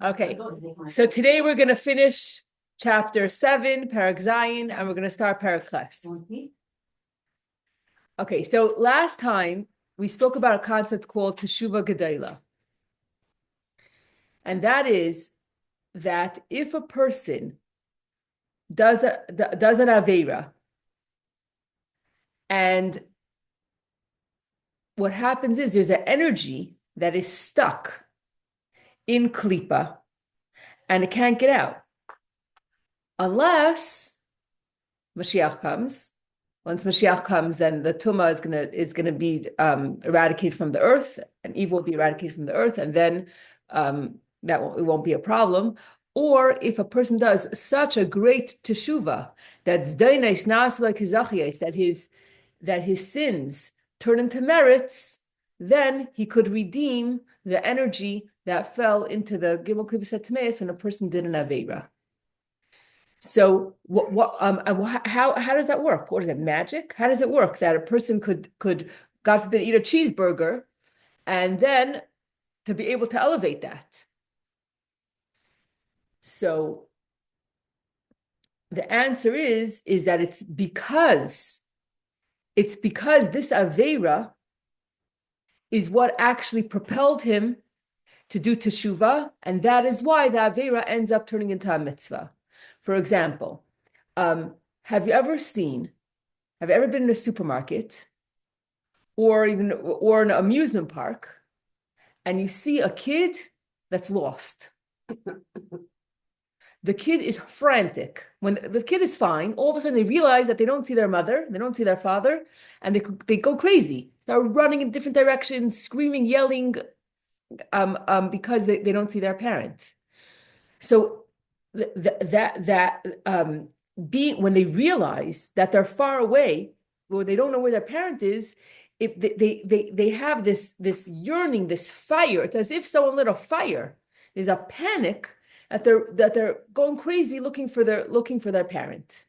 Okay, so today we're going to finish chapter 7, Perek Zayin, and we're going to start Perek Ches. Okay, so last time we spoke about a concept called Teshuva Gedola. And that is that if a person does an Aveira, and what happens is there's an energy that is stuck in Klipa, and it can't get out unless Mashiach comes. Once Mashiach comes, then the Tumah is gonna be eradicated from the earth, and evil will be eradicated from the earth, and then it won't be a problem. Or if a person does such a great teshuva that zdeinais nas like that his sins turn into merits, then he could redeem the energy that fell into the Gimel Klippas Tameis when a person did an Aveira. So how does that work? What is it, magic? How does it work that a person could God forbid eat a cheeseburger and then to be able to elevate that? So the answer is that it's because this Aveira is what actually propelled him to do teshuvah, and that is why the Aveira ends up turning into a mitzvah. For example, have you ever been in a supermarket or an amusement park and you see a kid that's lost? The kid is frantic. When the kid is fine, all of a sudden they realize that they don't see their mother, they don't see their father, and they go crazy. They're running in different directions, screaming, yelling, because they don't see their parent. So being when they realize that they're far away or they don't know where their parent is, they have this yearning, this fire. It's as if someone lit a fire. There's a panic that they're going crazy looking for their parent.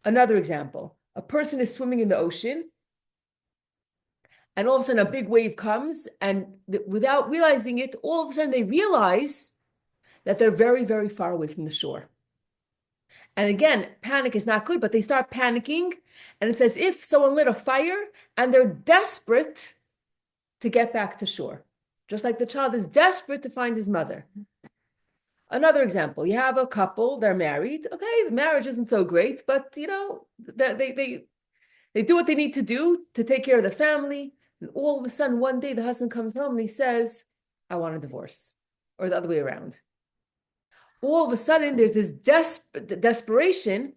Another example: a person is swimming in the ocean, and all of a sudden a big wave comes, and without realizing it, all of a sudden they realize that they're very, very far away from the shore. And again, panic is not good, but they start panicking, and it's as if someone lit a fire and they're desperate to get back to shore. Just like the child is desperate to find his mother. Another example, you have a couple, they're married. Okay, the marriage isn't so great, but they do what they need to do to take care of the family. And all of a sudden, one day the husband comes home and he says, I want a divorce, or the other way around. All of a sudden, there's this desperation.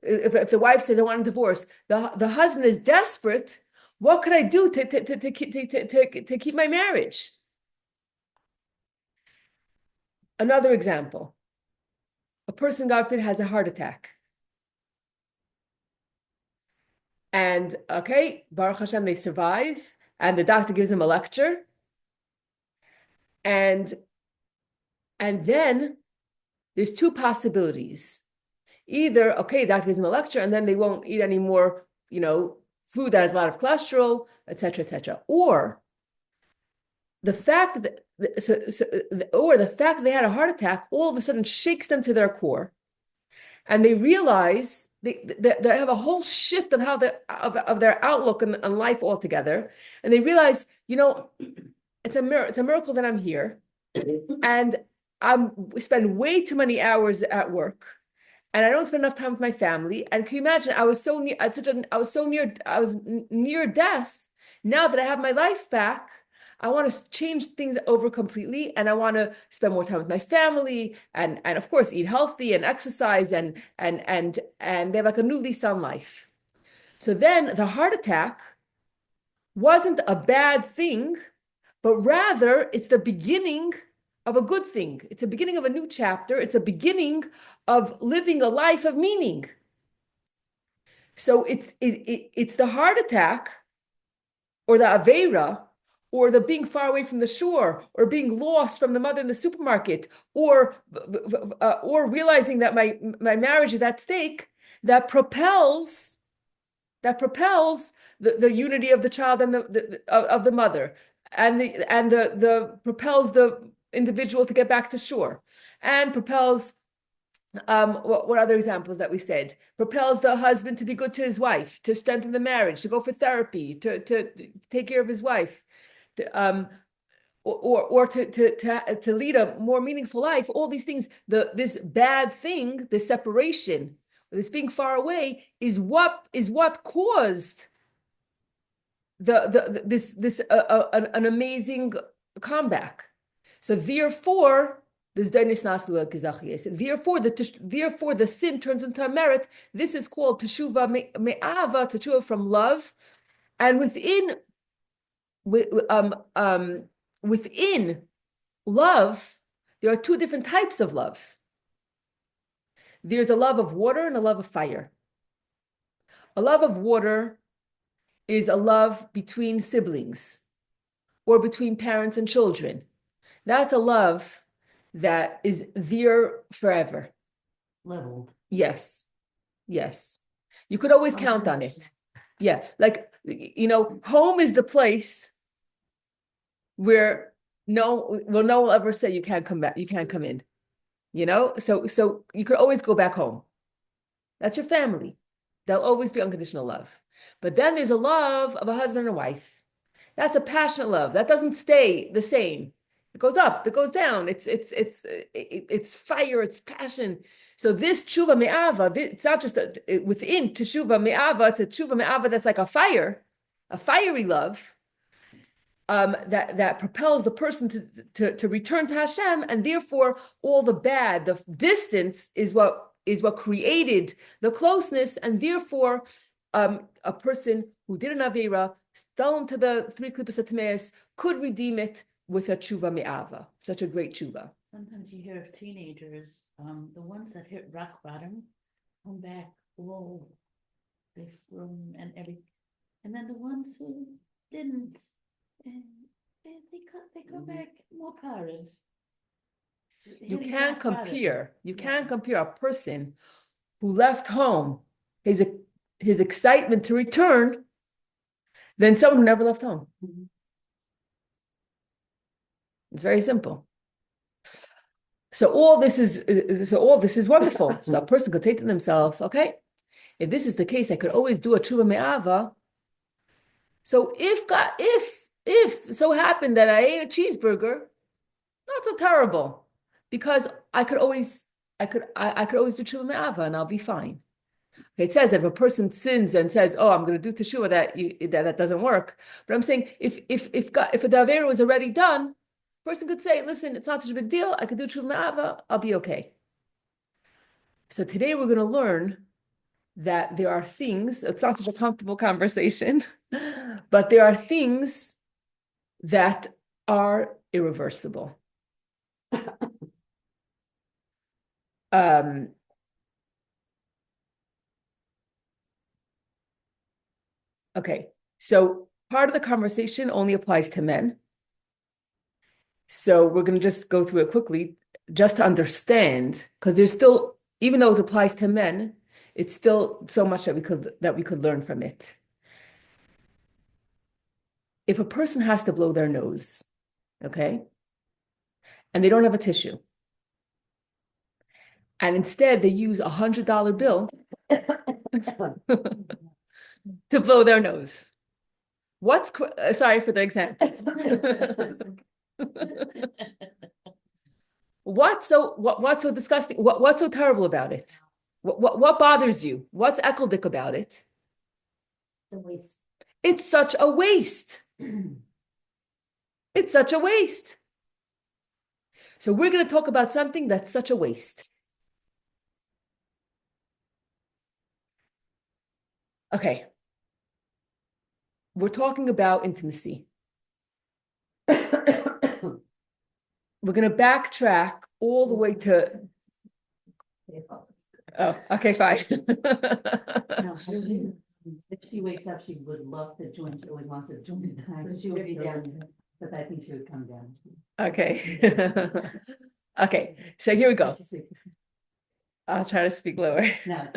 If the wife says, I want a divorce, the husband is desperate. What could I do to keep my marriage? Another example, a person, God forbid, has a heart attack. And okay, Baruch Hashem, they survive, and the doctor gives them a lecture. And then there's two possibilities. Either, okay, doctor gives them a lecture, and then they won't eat any more, food that has a lot of cholesterol, etc., etc. Or the fact that they had a heart attack all of a sudden shakes them to their core, and they realize they have a whole shift of how of their outlook on life altogether, and they realize, it's a miracle that I'm here, and I spend way too many hours at work, and I don't spend enough time with my family. And can you imagine? I was near death. Now that I have my life back, I want to change things over completely, and I want to spend more time with my family, and of course eat healthy and exercise, and they have like a new lease on life. So then the heart attack wasn't a bad thing, but rather it's the beginning of a good thing. It's a beginning of a new chapter. It's a beginning of living a life of meaning. So it's the heart attack, or the Aveira, or the being far away from the shore, or being lost from the mother in the supermarket, or realizing that my marriage is at stake, that propels the unity of the child and of the mother, and the propels the individual to get back to shore, and propels what other examples that we said? Propels the husband to be good to his wife, to strengthen the marriage, to go for therapy, to take care of his wife, to, or to lead a more meaningful life. All these things, this bad thing, this separation, this being far away, is what caused this an amazing comeback. So therefore, therefore the sin turns into a merit. This is called teshuva me'ava, teshuva from love, and within love, there are two different types of love. There's a love of water and a love of fire. A love of water is a love between siblings or between parents and children. That's a love that is there forever. Leveled. Yes. Yes. You could always count on it. Yeah. Like, home is the place where no one will ever say you can't come back, you can't come in. So you could always go back home. That's your family. There'll always be unconditional love. But then there's a love of a husband and a wife. That's a passionate love. That doesn't stay the same. It goes up, it goes down. It's fire, it's passion. So this tshuva me'ava, it's not just within teshuva me'ava, it's a tshuva me'ava that's like a fiery love. That propels the person to return to Hashem, and therefore all the bad, the distance is what created the closeness, and therefore a person who did an avera, fell into the three klippas atameus, could redeem it with a tshuva me'ava, such a great tshuva. Sometimes you hear of teenagers, the ones that hit rock bottom come back, whoa, they've grown and everything, and then the ones who didn't. And they come back more positive. You can't compare a person who left home, his excitement to return, than someone who never left home. Mm-hmm. It's very simple. So all this is wonderful. So a person could say to themselves, okay, if this is the case, I could always do a tshuva me'ava. So if so happened that I ate a cheeseburger, not so terrible, because I could always do teshuva me'ava and I'll be fine. Okay, it says that if a person sins and says, "Oh, I'm going to do teshuva," that doesn't work. But I'm saying if a davera was already done, a person could say, "Listen, it's not such a big deal. I could do teshuva me'ava. I'll be okay." So today we're going to learn that there are things. It's not such a comfortable conversation, but there are things that are irreversible. Okay, so part of the conversation only applies to men. So we're going to just go through it quickly, just to understand, because there's still, even though it applies to men, it's still so much that we could learn from it. If a person has to blow their nose, okay, and they don't have a tissue, and instead they use $100 bill to blow their nose. Sorry for the example. What's so disgusting? What's so terrible about it? What bothers you? What's ekeldik about it? The waste. It's such a waste. It's such a waste. So we're going to talk about something that's such a waste. Okay. We're talking about intimacy. We're going to backtrack all the way to... Oh, okay, fine. No, if she wakes up, she would love to join. She always wants to join the time. She would be down, but I think she would come down. Okay. Okay, so here we go. I'll try to speak lower. No.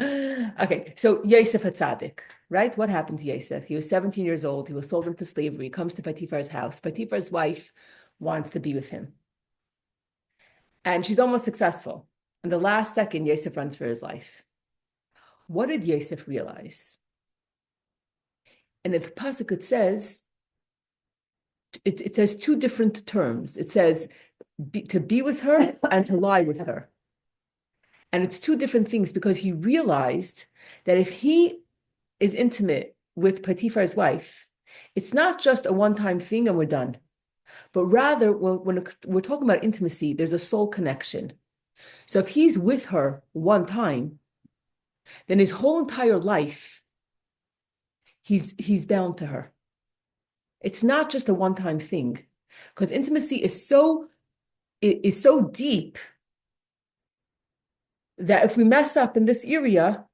Okay, so Yosef HaTzadik, right? What happened to Yosef? He was 17 years old. He was sold into slavery. He comes to Potiphar's house. Potiphar's wife wants to be with him. and she's almost successful. In the last second, Yosef runs for his life. What did Yosef realize? And if the pasuk it says, it says two different terms. It says to be with her and to lie with her. And it's two different things because he realized that if he is intimate with Potiphar's wife, it's not just a one-time thing and we're done. But rather, when we're talking about intimacy, there's a soul connection. So if he's with her one time, then his whole entire life, he's bound to her. It's not just a one-time thing, because intimacy is so deep that if we mess up in this area,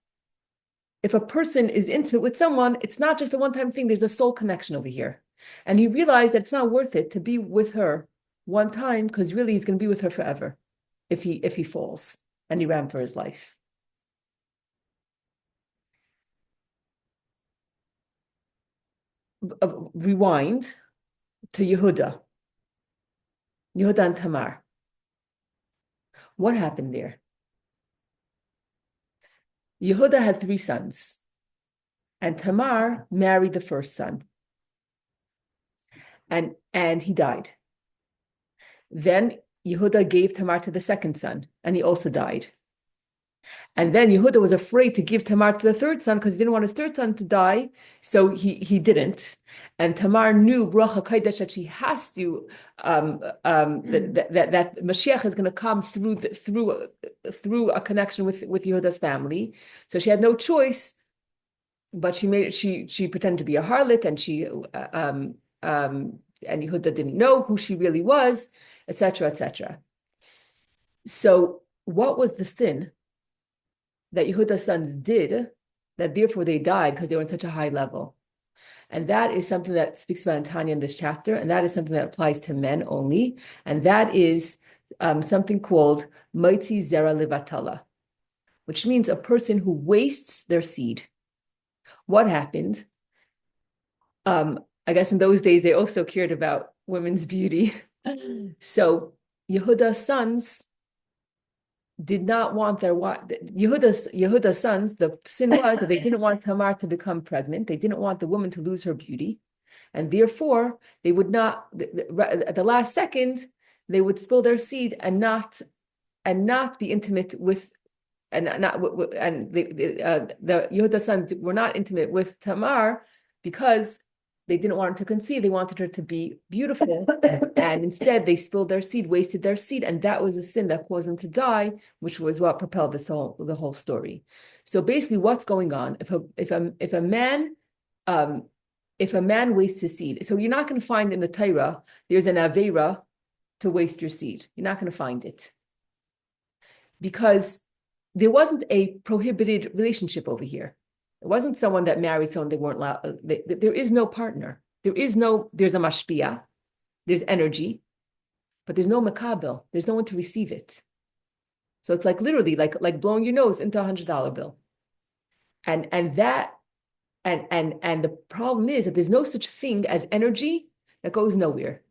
if a person is intimate with someone, it's not just a one-time thing, there's a soul connection over here. And he realized that it's not worth it to be with her one time, because really he's going to be with her forever if he falls. And he ran for his life. Rewind to Yehuda and Tamar. What happened there? Yehuda had 3 sons, and Tamar married the first son, and he died. Then Yehuda gave Tamar to the second son, and he also died. And then Yehuda was afraid to give Tamar to the third son because he didn't want his third son to die, so he didn't. And Tamar knew Ruach HaKodesh that she has to that Mashiach is going to come through a connection with Yehuda's family. So she had no choice, but she pretended to be a harlot, and and Yehuda didn't know who she really was, etc., etc. So what was the sin that Yehuda's sons did, that therefore they died because they were on such a high level? And that is something that speaks about in Tanya in this chapter, and that is something that applies to men only, and that is something called Moitzi Zera Levatala, which means a person who wastes their seed. What happened? I guess in those days they also cared about women's beauty. So Yehuda's sons did not want Yehuda's sons, the sin was that they didn't want Tamar to become pregnant. They didn't want the woman to lose her beauty. And therefore, they would not, at the last second, they would spill their seed and not be intimate with, and not and the Yehuda's sons were not intimate with Tamar because they didn't want her to conceive. They wanted her to be beautiful. And instead they spilled their seed, wasted their seed. And that was the sin that caused them to die, which was what propelled the whole story. So basically what's going on, if a man wastes his seed, so you're not going to find in the Torah, there's an Aveira to waste your seed. You're not going to find it. Because there wasn't a prohibited relationship over here. It wasn't someone that married someone they weren't allowed. There is no partner. There's a mashpia, there's energy, but there's no makabel. There's no one to receive it. So it's like literally like blowing your nose into $100 bill. And the problem is that there's no such thing as energy that goes nowhere.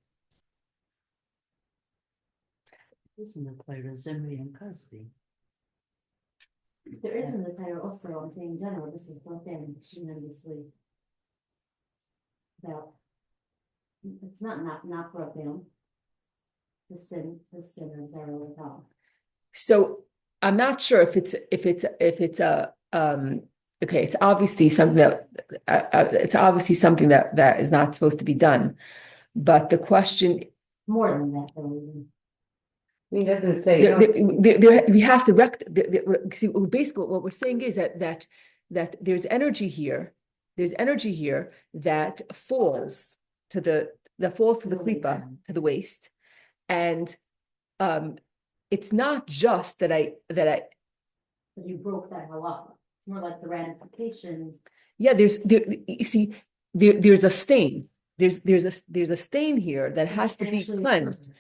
Isn't the Torah Zimri and Cosby? There isn't the title also, I'm saying in general, this is built in tremendously. That it's not broken. The sin is zero at all. So I'm not sure if it's a okay, it's obviously something that is not supposed to be done. But the question, More than that, though. Even. I mean, doesn't it say, we have to see, basically what we're saying is that there's energy here. There's energy here that falls to the klipa, to the waist. And it's not just that you broke that halacha. It's more like the ramifications. Yeah, there's a stain. There's a stain here that has to be cleansed.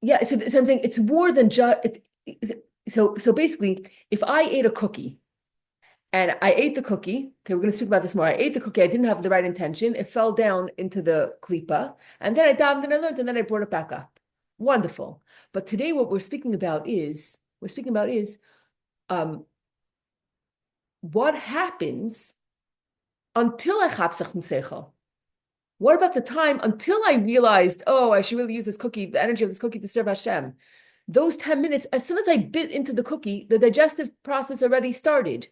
Yeah, so I'm saying it's more than just so basically, if I ate a cookie and I ate the cookie, okay, we're going to speak about this more. I ate the cookie, I didn't have the right intention, it fell down into the klipa, and then I davened and I learned, and then I brought it back up. Wonderful. But today what we're speaking about is what happens until I chapsach seichel. What about the time until I realized, oh, I should really use this cookie, the energy of this cookie to serve Hashem? Those 10 minutes, as soon as I bit into the cookie, the digestive process already started.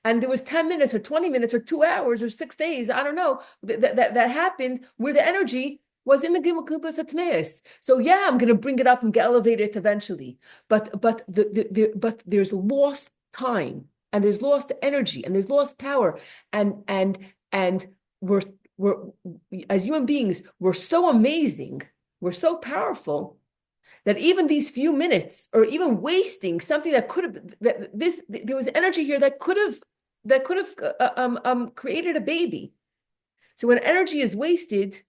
And there was 10 minutes or 20 minutes or 2 hours or 6 days, I don't know, that happened where the energy was in the Gimel Atmeis. So yeah, I'm going to bring it up and get elevated eventually. But there's lost time and there's lost energy and there's lost power. And we're as human beings, we're so amazing, we're so powerful that even these few minutes or even wasting something that could have there was energy here that could have created a baby. So when energy is wasted,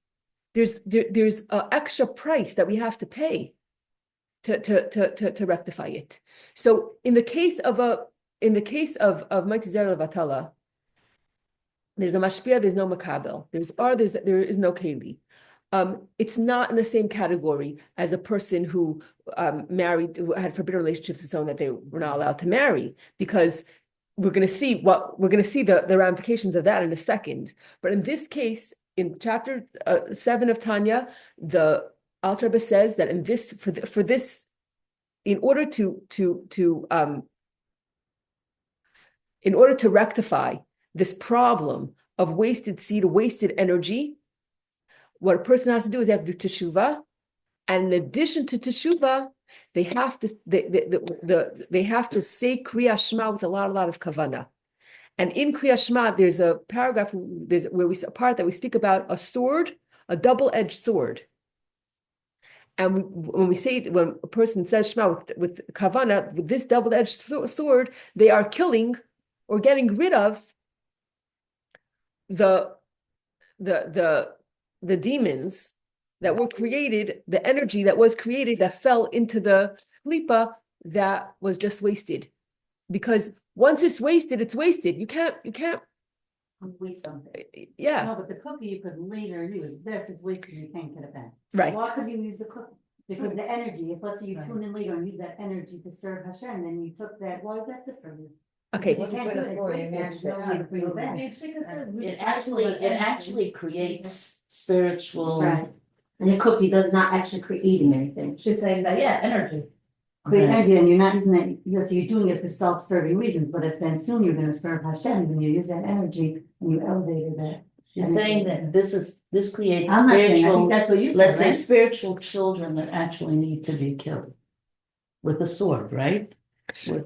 there's an extra price that we have to pay to rectify it. So in the case of Mighty Zera Levatala, there's a mashpia, there's no makabel. There is no keli. It's not in the same category as a person who who had forbidden relationships with someone that they were not allowed to marry, because we're going to see the ramifications of that in a second. But in this case, in chapter 7 of Tanya, the Alter Rebbe says that for this, in order to rectify this problem of wasted seed, wasted energy, what a person has to do is they have to do teshuvah, and in addition to teshuvah, they have to say Kriya Shema with a lot of kavana. And in Kriya Shema, there's a paragraph a part that we speak about a sword, a double-edged sword. And when a person says Shema with kavana, with this double-edged sword, they are killing or getting rid of the demons that were created, the energy that was created that fell into the klipa that was just wasted. Because once it's wasted, it's wasted. You can't Waste something. Yeah. No, but the cookie you could later use. This is wasted, you can't get it back. Right. Why could you use the cookie? Because the energy, if let's say you tune in later and use that energy to serve Hashem, then you took that, why is that different? Okay. You can't do it, it's wasted. There's no way to bring it back. It actually creates spiritual. Right. And the cookie does not actually creating anything. She's saying that, yeah, energy. Create energy, and you're not using it, you're doing it for self-serving reasons, but if then soon you're gonna serve Hashem, then you use that energy and you elevated that. You're saying that this creates I'm not saying, I think spiritual, that's what you said, let's say right? spiritual children that actually need to be killed with a sword, right?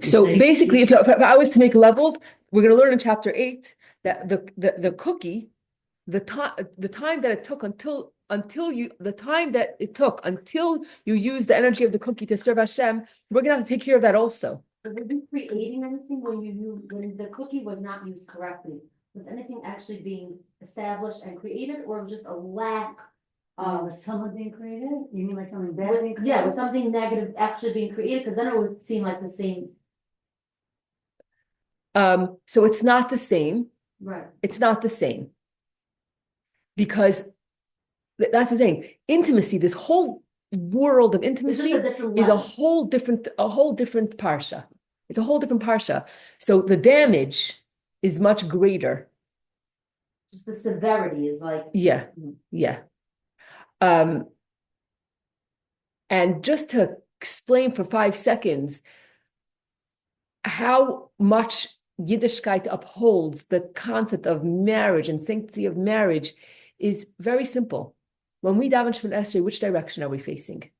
So basically, if I was to make levels, we're going to learn in chapter 8 that the cookie, the time that it took until you use the energy of the cookie to serve Hashem, we're going to have to take care of that also. But were you creating anything when the cookie was not used correctly? Was anything actually being established and created, or was just a lack of? Was someone being created? You mean like something bad being created? Yeah, was something negative actually being created? Because then it would seem like the same. So it's not the same. Right. It's not the same. Because that's the thing. Intimacy, this whole world of intimacy is a whole different parsha. It's a whole different parsha. So the damage is much greater. Just the severity is like. Yeah. And just to explain for 5 seconds how much Yiddishkeit upholds the concept of marriage and sanctity of marriage is very simple. When we daven Shemon Esrei, which direction are we facing?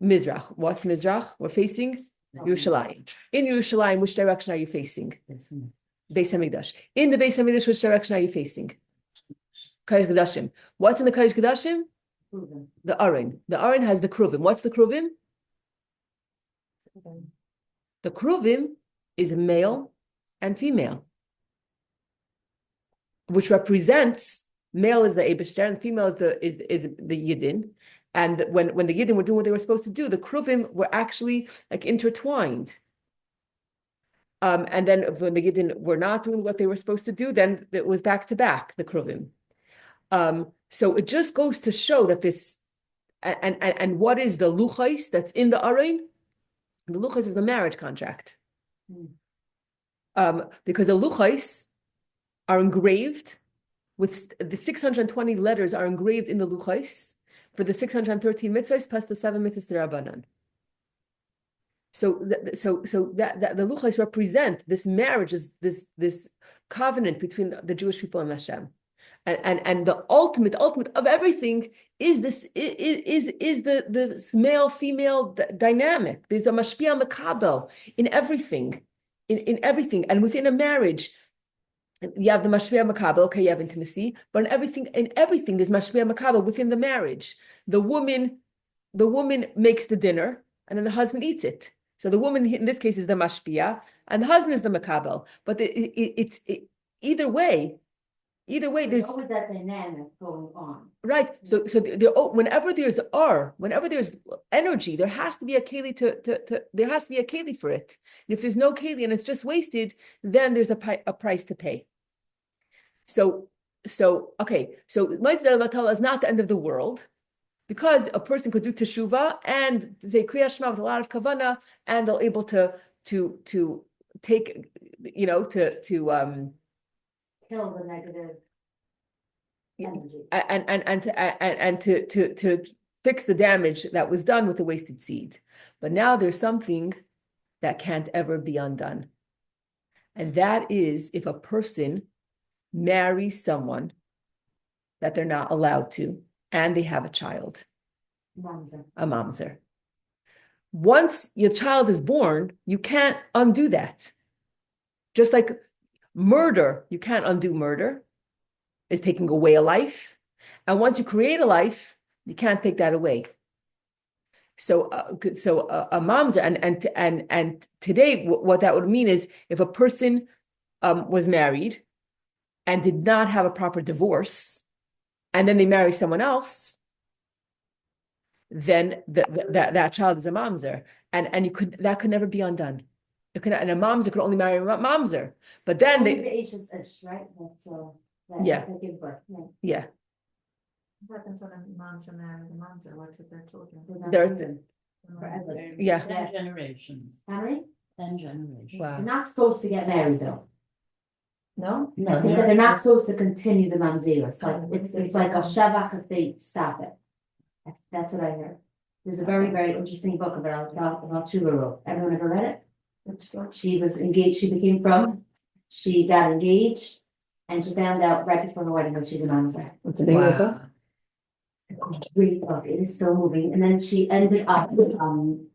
Mizrach. What's Mizrach? We're facing Yerushalayim. In Yerushalayim, which direction are you facing? Beis Hamikdash. In the Beis Hamikdash, which direction are you facing? Kodesh Kodashim. What's in the Kodesh Kodashim? The Aron. The Aron has the Kruvim. What's the Kruvim? The Kruvim is male and female, which represents male is the Eibishter and female is the Yidden. And when the Yidden were doing what they were supposed to do, the Kruvim were actually like intertwined. And then when the Yidden were not doing what they were supposed to do, then it was back to back, the Kruvim. So it just goes to show that this And what is the luchais that's in the aron? The luchais is the marriage contract. Because the luchais are engraved with the 620 letters are engraved in the luchais for the 613 mitzvahs plus the 7 mitzvahs to Rabbanan. So that the luchais represent this marriage, is this covenant between the Jewish people and Hashem. And the ultimate of everything is the male female dynamic. There's a mashpia makabel in everything, in everything, and within a marriage, you have the mashpia makabel. Okay, you have intimacy, but in everything, there's mashpia makabel within the marriage. The woman makes the dinner, and then the husband eats it. So the woman in this case is the mashpia, and the husband is the makabel. But either way. There's always that dynamic going on. Right. So whenever there's energy, there has to be a keli there has to be a keli for it. And if there's no keli and it's just wasted, then there's a price to pay. So okay. So Mitzvah Batala is not the end of the world, because a person could do teshuvah and say Kriya Shema with a lot of kavana, and they're able to take, to Kill the negative energy. and to fix the damage that was done with the wasted seed. But now there's something that can't ever be undone. And that is if a person marries someone that they're not allowed to, and they have a child, Mamzer. a mamzer. Once your child is born, you can't undo that. Just like murder, you can't undo murder. Is taking away a life. And once you create a life, you can't take that away. So a mamzer, and today what that would mean is if a person was married and did not have a proper divorce, and then they marry someone else, then that child is a mamzer, and that could never be undone. And a mamzer could only marry a mamzer, but then Only the H is ish, right? Yeah. That gives birth. Yeah. What happens when a moms are married? The moms are what's with their children? They're not They're- children. Yeah. 10 generations. How many? 10 generations. They're Wow. not supposed to get married though. No? No, They're not supposed to continue the mamzera. So it's like a shavach if they stop it. That's what I heard. There's a very, very interesting book about Tshuva wrote. Everyone ever read it? She was engaged, she got engaged, and she found out right before her wedding that she's a mamzer. What's the name of the book? It's a great book. It is so moving. And then she ended up,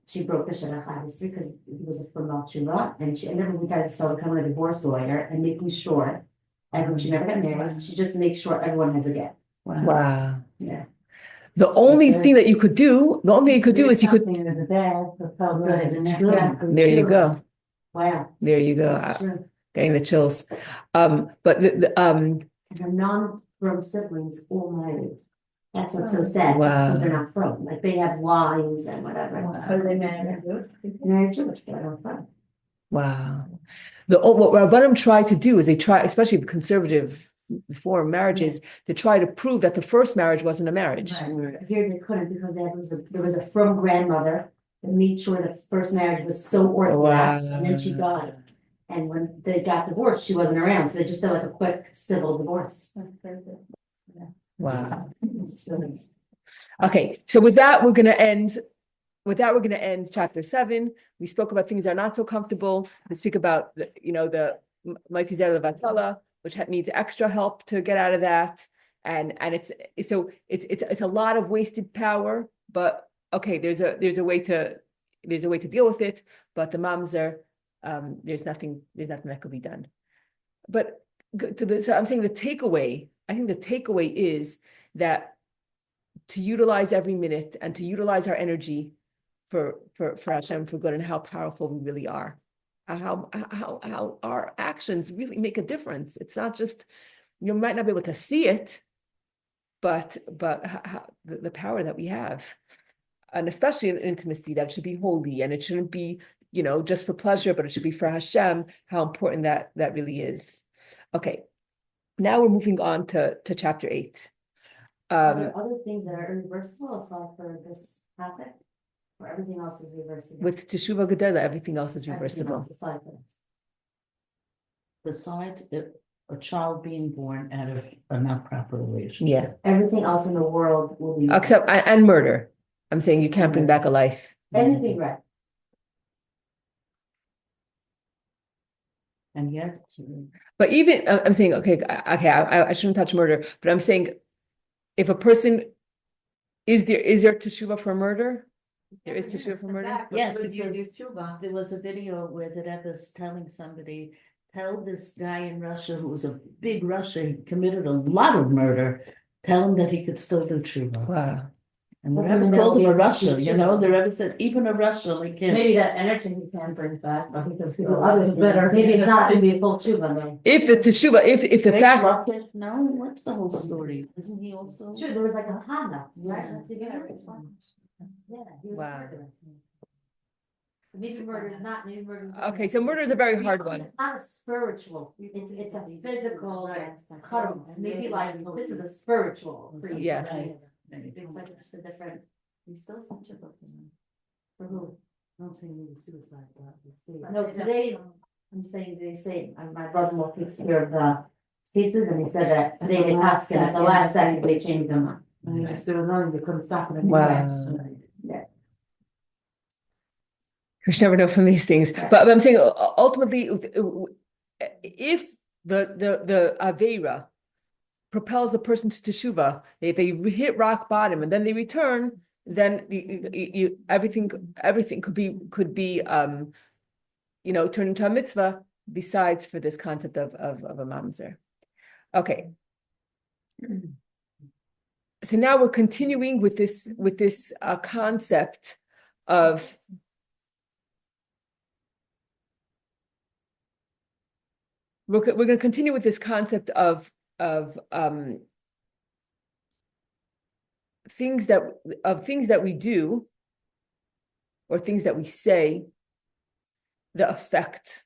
she broke the shidduch obviously because he was from Tshuva, and she ended up becoming a divorce lawyer and making sure everyone, she never got married. She just makes sure everyone has a get. Wow. Yeah. The only thing that you could do, is you could. There you go. Wow. There you go. That's true. Getting the chills. But And her non-from siblings all married. That's what's so sad, Wow. because they're not from, like they have wives and whatever. Are they married? Married Jewish, but I don't from. wow. What Rabbanim try to do is they try, especially the conservative reform marriages, to try to prove that the first marriage wasn't a marriage. Right. Here they couldn't because there was a from grandmother that made sure the first marriage was so orthodox, and then she died. And when they got divorced, she wasn't around, so they just did like a quick civil divorce. Wow. Okay, so with that, we're going to end. Chapter 7. We spoke about things that are not so comfortable. We speak about the Mighty Zer Levatala, which needs extra help to get out of that. And it's a lot of wasted power, but okay, there's a way to deal with it. But the mamzer, there's nothing that could be done. But so I'm saying the takeaway. I think the takeaway is that to utilize every minute and to utilize our energy for Hashem, for good, and how powerful we really are, how our actions really make a difference. It's not just, you might not be able to see it, but how, the power that we have, and especially in intimacy, that should be holy, and it shouldn't be just for pleasure, but it should be for Hashem. How important that really is. Okay. Now we're moving on to chapter 8. Are Um, there other things that are irreversible aside for this topic? Or everything else is reversible? with Teshuvah Gedela, everything else is Everything reversible. else aside from this. Besides a child being born out of a not proper relationship. Yeah, Everything else in the world will be. except, and murder. I'm saying you can't bring back a life. Anything, right? And yet, But even, I'm saying, okay, I shouldn't touch murder, but I'm saying if a person, is there teshuvah for murder? There is teshuvah for murder? yes, because there was a video where the Rebbe was telling somebody, tell this guy in Russia who was a big Russia, he committed a lot of murder, tell him that he could still do tshuva. Wow. And the Doesn't Rebbe mean called him a they'll be Russia, able to you do know, tshuva. the Rebbe said, even a Russia like him. Maybe that energy he can bring back, but because So others better, maybe it's not gonna be a full tshuva though. If the teshuvah, if the Rick fact, Rocket, no, what's the whole story? Isn't he also? Sure, there was like a Honda, right? Yeah. Yeah, he was Wow. murdered. Maybe murder is not, maybe murder. okay, so murder is a very hard one. It's not a spiritual, it's a physical cutoff, maybe like, this is a spiritual creation. Yeah. Right. It's like just a different. You still such a book. For who? I'm saying suicide, but. No, today, I'm saying, they say, my brother-in-law takes care of the cases, and he said that today they passed it, at the last second, they changed their mind. And he just, there was nothing, they couldn't stop it. Wow. Yeah. You should never know from these things. But I'm saying ultimately, if the Aveira propels the person to teshuvah, if they hit rock bottom and then they return, then everything could be turned into a mitzvah. Besides for this concept of a mamzer. Okay. So now we're continuing with this concept of we're going to continue with this concept of things that we do or things that we say, the effect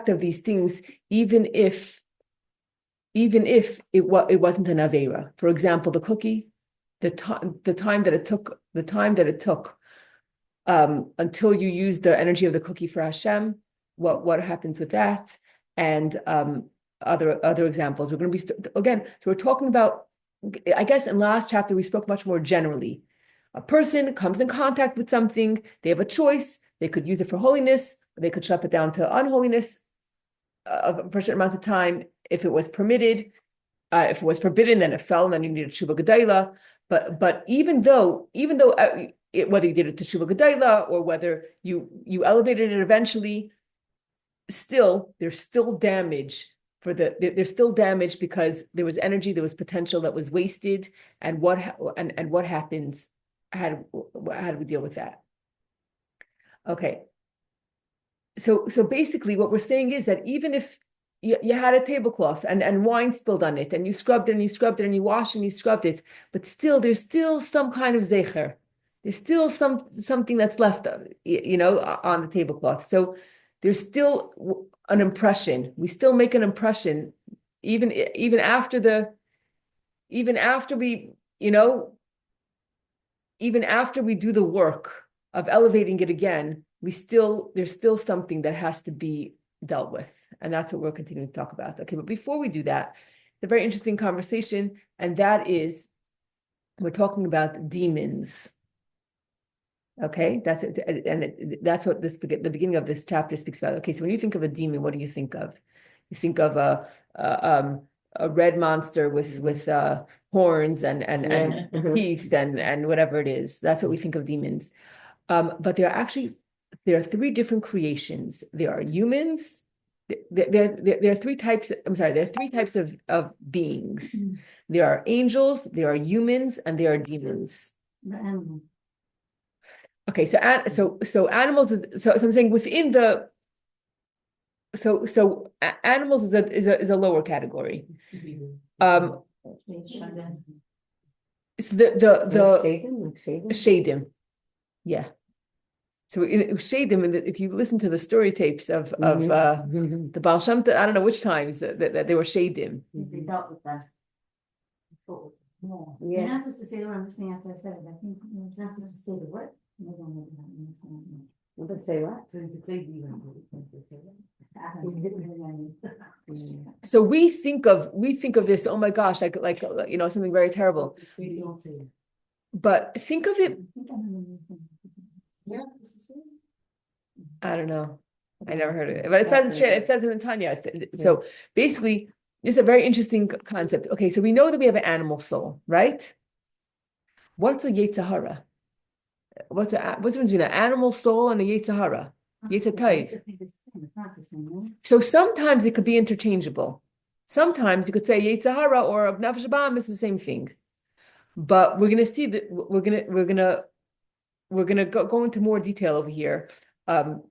of these things, even if it wasn't an avera. For example, the cookie, the time that it took until you use the energy of the cookie for Hashem, what happens with that, and other examples. We're going to be again. So we're talking about. I guess in last chapter we spoke much more generally. A person comes in contact with something. They have a choice. They could use it for holiness. Or they could shut it down to unholiness for a certain amount of time. If it was permitted, if it was forbidden, then it fell, and then you needed Shuvah Gedayla. But even though whether you did it to Shuvah Gedayla or whether you elevated it eventually, there's still damage there's still damage because there was energy, there was potential that was wasted, and what happens? How do we deal with that? Okay. So basically, what we're saying is that even if you had a tablecloth and wine spilled on it, and you scrubbed it and you scrubbed it and you washed and you scrubbed it, but there's still some kind of zecher. There's still something that's left, on the tablecloth. So there's still an impression. We still make an impression, even after we do the work of elevating it again. There's still something that has to be dealt with. And that's what we're continuing to talk about. Okay, but before we do that, it's a very interesting conversation, and that is, we're talking about demons. Okay, that's it, and that's what the beginning of this chapter speaks about. Okay, so when you think of a demon, what do you think of? You think of a red monster with horns and teeth and whatever it is. That's what we think of demons. But there are three different creations. There are humans. There are three types. I'm sorry. There are three types of beings. There are angels. There are humans, and there are demons. Okay, so animals. So I'm saying within the. So animals is a lower category. So the shadim, yeah. So Shadim, and if you listen to the story tapes of Mhm. the Baal Shem Tov, I don't know which times that they were Shadim. They dealt with that. More. You're Yeah. not supposed to say the word, I'm listening after I said it, I think you're not supposed to say the word. But say what? So we think of this, oh my gosh, like something very terrible. But think of it, I don't know. I never heard of it, but it says it in Tanya. So basically, it's a very interesting concept. Okay, so we know that we have an animal soul, right? What's a Yetzer Hara? What's the difference between an animal soul and a Yetzer Hara? Yetzer Tov. So sometimes it could be interchangeable. Sometimes you could say Yetzer Hara or Nefesh Ba'am is the same thing. But we're gonna see that we're gonna go into more detail over here. And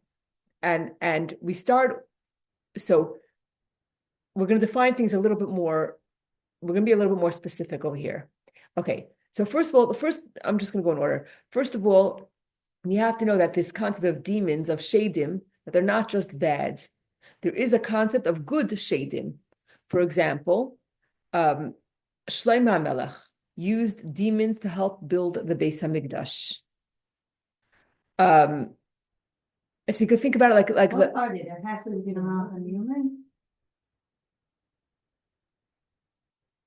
we start, so we're going to define things a little bit more. We're going to be a little bit more specific over here. Okay, so first of all, I'm just going to go in order. First of all, we have to know that this concept of demons, of shadim, that they're not just bad. There is a concept of good shadim. For example, Shlomo HaMelech used demons to help build the Beis Hamikdash. So you could think about it like What are they? There has to be a human?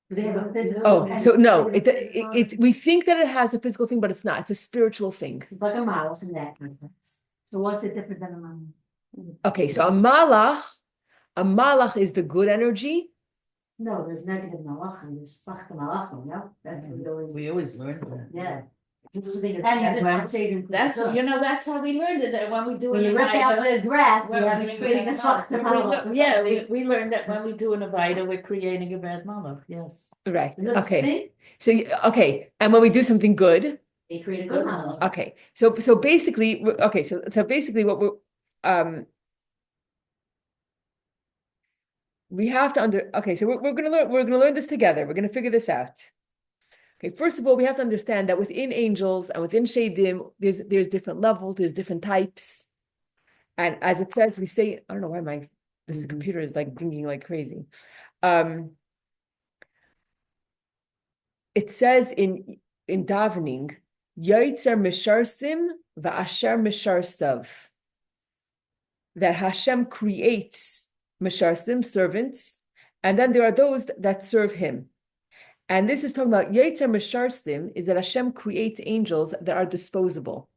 Do they have a physical? Oh, so no, we think that it has a physical thing, but it's not. It's a spiritual thing. It's like a mouse in that context. So what's it different than a mouse? Okay, so a malach is the good energy. No, there's negative malachim, there's slachta malachim, no? That's what we always. We always learned that. Yeah. That's how we learned it, that when we do. When you rip out the grass, you're creating a slachta malach. Yeah, we learned that when we do an avida, we're creating a bad malach, yes. Right, Is that the okay. thing? So, okay, and when we do something good, They create a good malach. okay. So basically, okay, so basically what we have to okay, so we're gonna learn this together. We're gonna figure this out. Okay, first of all, we have to understand that within angels and within Shadim, there's different levels, there's different types. And as it says, we say, I don't know why this computer is like dinging like crazy. It says in davening, Yaitzer Misharsim va'asher Misharsav, that Hashem creates Misharsim, servants, and then there are those that serve him. And this is talking about Yaitzer Misharsim, is that Hashem creates angels that are disposable.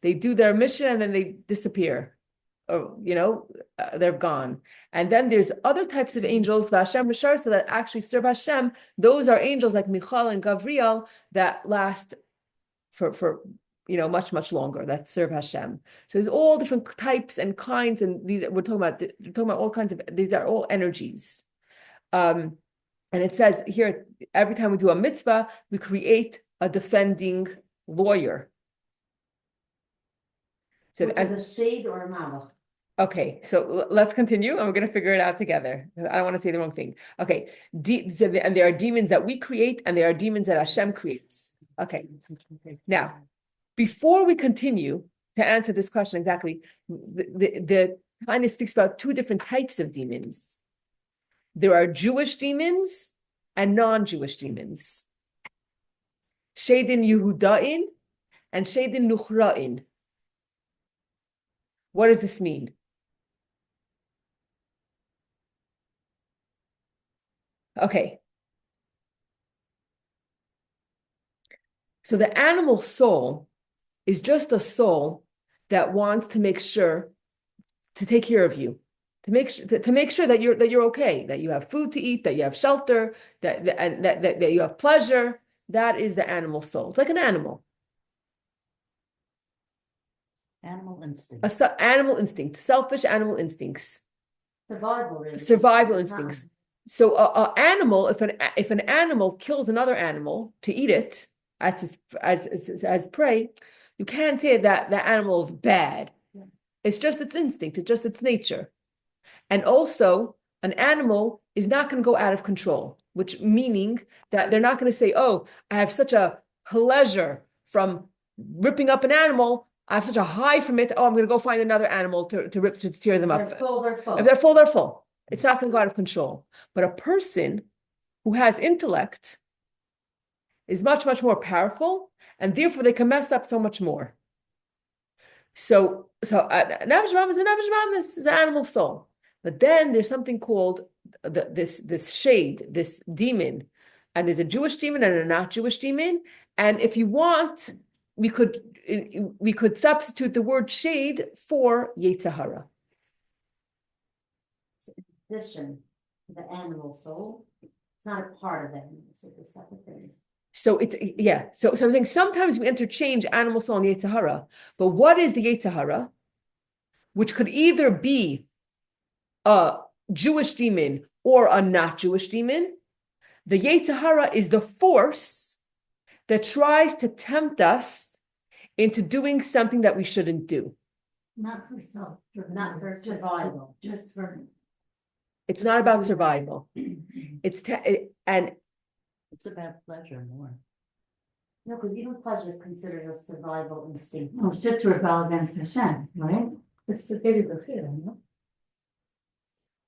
They do their mission and then they disappear. Or, they're gone. And then there's other types of angels, Hashem Misharsa, that actually serve Hashem. Those are angels like Michal and Gavriel that last for much, much longer, that serve Hashem. So there's all different types and kinds, and we're talking about all kinds of, these are all energies. And it says here, every time we do a mitzvah, we create a defending lawyer. So Which is a shade or a malach? Okay, so let's continue, and we're going to figure it out together. I don't want to say the wrong thing. Okay, and there are demons that we create, and there are demons that Hashem creates. Okay, now, before we continue to answer this question exactly, the Tanya speaks about two different types of demons. There are Jewish demons and non-Jewish demons. Shedin Yehuda'in and Shedin Nuchra'in. What does this mean? Okay. So the animal soul is just a soul that wants to make sure to take care of you, to make sure that you're okay, that you have food to eat, that you have shelter, that you have pleasure. That is the animal soul. It's like an animal. Animal instinct. Animal instinct, selfish animal instincts. Survival instincts. So animal, if an animal kills another animal to eat it as prey, you can't say that the animal's bad. Yeah. It's just its instinct. It's just its nature. And also, an animal is not going to go out of control, which meaning that they're not going to say, "Oh, I have such a pleasure from ripping up an animal. I have such a high from it. Oh, I'm going to go find another animal to tear them up. They're full, they're full. If they're full, they're full. It's not going to go out of control. But a person who has intellect is much, much more powerful, and therefore they can mess up so much more. So Nefesh Bahamis and Nefesh Bahamis is an animal soul. But then there's something called this shade, this demon. And there's a Jewish demon and a not Jewish demon. And if you want, we could substitute the word shade for Yetzer Hara. Addition to the animal soul. It's not a part of the animal soul, it's a separate thing. So it's, yeah. So I'm saying sometimes we interchange animal soul and Yetzer Hara. But what is the Yetzer Hara? Which could either be a Jewish demon or a not Jewish demon. The Yetzer Hara is the force that tries to tempt us into doing something that we shouldn't do. Not for self, not for survival, just for. It's not about survival. And It's about pleasure more. No, because even pleasure is considered a survival instinct. No, it's just to rebel against Hashem, right? It's the physical feeling, no?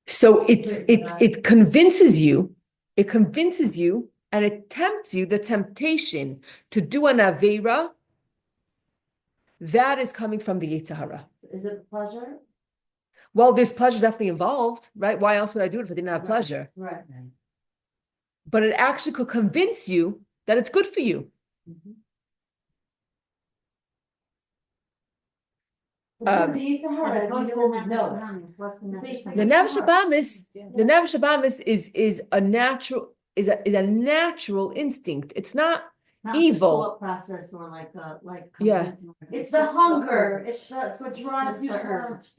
so it convinces you, and it tempts you, the temptation to do an Aveira, that is coming from the Yetzer Hara. Is it pleasure? Well, there's pleasure definitely involved, right? Why else would I do it if I didn't have pleasure? Right. But it actually could convince you that it's good for you. The Yetzer Hara, as we always know, The Nefesh Bahamis is a natural instinct. It's not evil. Thought process or like Yeah. convincing- it's the hunger, it's what draws you to urge.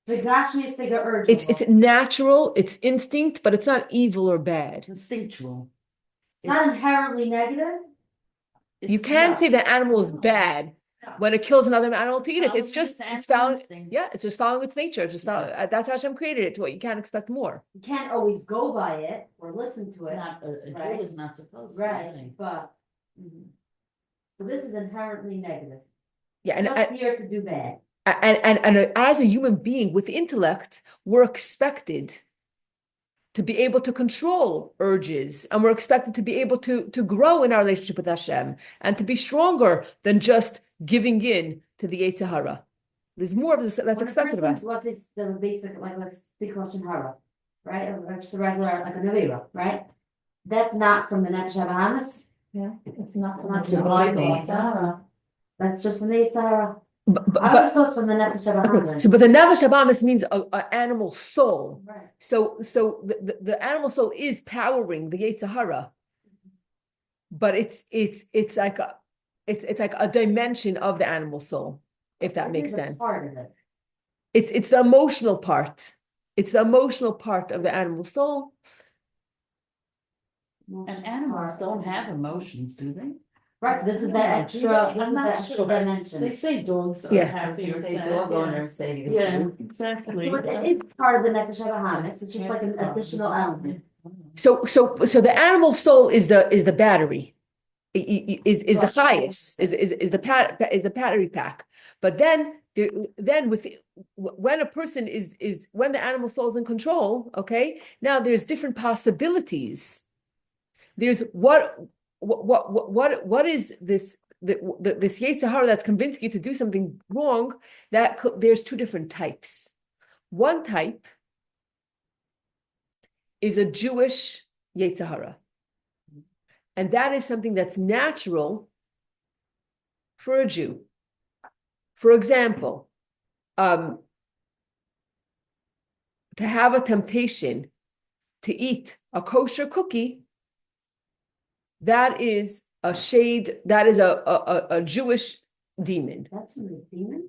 The Gashmiistic urge. It's natural, it's instinct, but it's not evil or bad. It's instinctual. It's not inherently negative. You can't say that animal is bad when it kills another animal to eat it. It's just following. Yeah, it's just following its nature. It's just that's how Hashem created it. To what you can't expect more. You can't always go by it or listen to it. Not, a Right. Jew is not supposed to. Right, but. But this is inherently negative. Yeah, Just here to do bad. and as a human being with intellect, we're expected to be able to control urges, and we're expected to be able to grow in our relationship with Hashem and to be stronger than just giving in to the Yetzer Hara. There's more of this that's When a expected of person- us. What is the basic, like, let's speak Lashon Hara, right? Or just the regular, like a Navira, right? That's not from the Nefesh Bahamis. Yeah, it's not so Not much survival. survival. That's just from the Yetzer Hara. But I always thought it's from the Nefesh Bahamis. so, but the Nefesh Bahamis means an animal soul. Right. So the animal soul is powering the Yetzer Hara, but it's like a dimension of the animal soul, if that makes It is a sense. Part of it. It's the emotional part. It's the emotional part of the animal soul. And animals don't have emotions, do they? Right, this is that extra, this is I'm that not extra sure. dimension. They say dogs are Yeah. happy or Say sad. dog yeah. owner, say. Yeah, exactly. So it is part of the Nefesh Bahamis, it's just like an additional element. So the animal soul is the battery, is the highest, is the battery pack. But then when a person is when the animal soul is in control, okay, now there's different possibilities. There's what is this this Yetzer Hara that's convincing you to do something wrong? There's two different types. One type is a Jewish Yetzer Hara, and that is something that's natural for a Jew. For example, to have a temptation to eat a kosher cookie, that is a shade, that is a Jewish demon. That's from the demon,